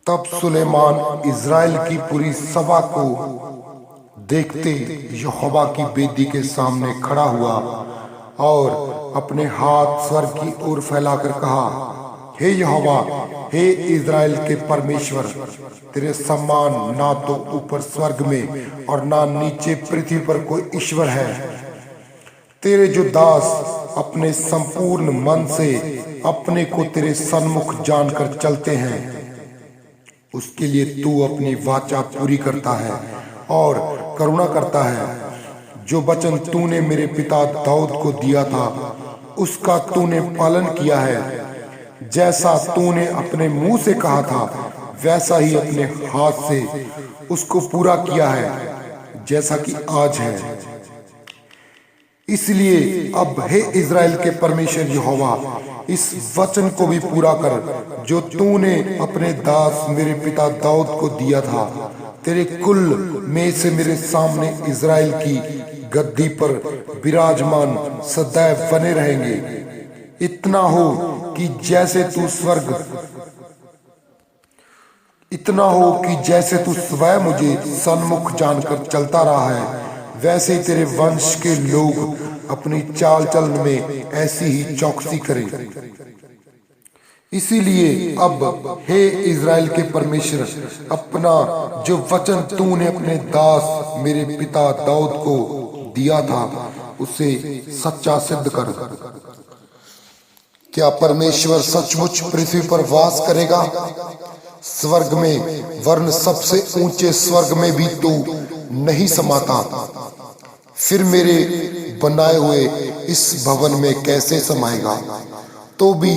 तब सुलेमान इज़राइल की पूरी सभा को देखते यहोवा की वेदी के सामने खड़ा हुआ और अपने हाथ स्वर्ग की ओर फैलाकर कहा, हे यहोवा, हे इज़राइल के परमेश्वर, तेरे समान ना तो ऊपर स्वर्ग में और ना नीचे पृथ्वी पर कोई ईश्वर है। तेरे जो दास अपने संपूर्ण मन से अपने को तेरे सन्मुख जानकर चलते हैं, उसके लिए तू अपनी वाचा पूरी करता है और करुणा करता है। जो वचन तूने मेरे पिता दाऊद को दिया था, उसका तूने पालन किया है। जैसा तूने अपने मुंह से कहा था, वैसा ही अपने हाथ से उसको पूरा किया है, जैसा कि आज है। इसलिए अब हे इज़राइल के परमेश्वर यहोवा, इस वचन को भी पूरा कर जो तूने अपने दास मेरे पिता दाऊद को दिया था। तेरे कुल में से मेरे सामने इज़राइल की गद्दी पर विराजमान सदैव बने रहेंगे। इतना हो कि जैसे तू स्वयं मुझे सन्मुख जानकर चलता रहा है, वैसे ही तेरे वंश के लोग अपनी चाल चलन में ऐसी ही चौकसी करें। इसीलिए अब हे इज़राइल के परमेश्वर, अपना जो वचन तूने अपने दास मेरे पिता दाऊद को दिया था, उसे सच्चा सिद्ध कर। क्या परमेश्वर सचमुच पृथ्वी पर वास करेगा? स्वर्ग में, वरन सबसे ऊंचे स्वर्ग में भी तू नहीं समाता। फिर मेरे बनाए हुए इस भवन में कैसे समाएगा? तो भी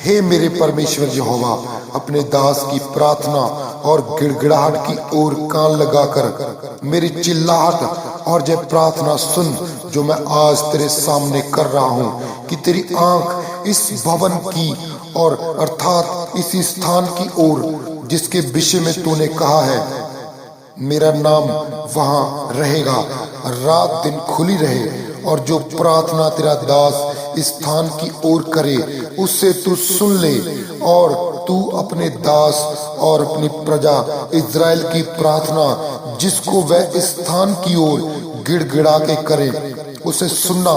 हे मेरे परमेश्वर यहोवा, अपने दास की प्रार्थना और गिड़गिड़ाहट की ओर कान लगाकर मेरी चिल्लाहट और जय प्रार्थना सुन, जो मैं आज तेरे सामने कर रहा हूँ, कि तेरी आंख इस भवन की और अर्थात इसी स्थान की ओर जिसके विषय में तूने कहा है मेरा नाम वहां रहेगा, रात दिन खुली रहे। और जो प्रार्थना तेरा दास इस स्थान की ओर करे, उससे तू सुन ले, और तू अपने दास और अपनी प्रजा इज़राइल की प्रार्थना जिसको वह इस स्थान की ओर गिड़गिड़ा के करे, उसे सुनना।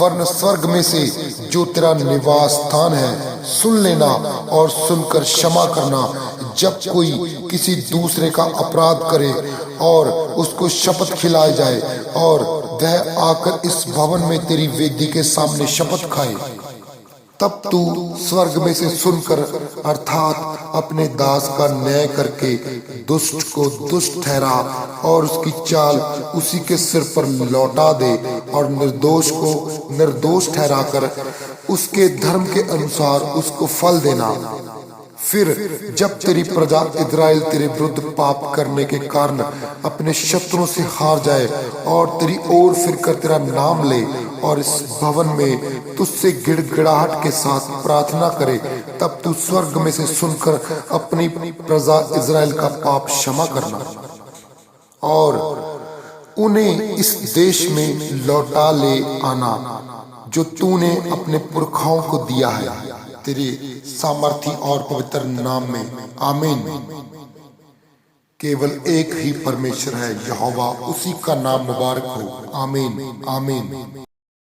वरन स्वर्ग में से जो तेरा निवास स्थान है सुन लेना और सुनकर क्षमा करना। जब कोई किसी दूसरे का अपराध करे और उसको शपथ खिलाई जाए, और वह आकर इस भवन में तेरी वेदी के सामने शपथ खाए, तब तू स्वर्ग में से सुनकर अर्थात अपने दास का न्याय करके दुष्ट को दुष्ट ठहरा और उसकी चाल उसी के सिर पर लौटा दे, और निर्दोष को निर्दोष ठहराकर उसके धर्म के अनुसार उसको फल देना। फिर जब तेरी प्रजा इज़राइल तेरे विरुद्ध पाप करने के कारण अपने शत्रुओं से हार जाए और तेरी ओर फिरकर तेरा नाम ले और इस भवन में तुझसे गिड़गिड़ाहट के साथ प्रार्थना करे, तब तू स्वर्ग में से सुनकर अपनी प्रजा इज़राइल का पाप क्षमा करना और उन्हें इस देश में लौटा ले आना जो तूने अपने पुरखाओं को दिया है, तेरे सामर्थी और पवित्र नाम में। आमीन। केवल एक ही परमेश्वर है यहोवा, उसी का नाम मुबारक हो। आमीन आमीन।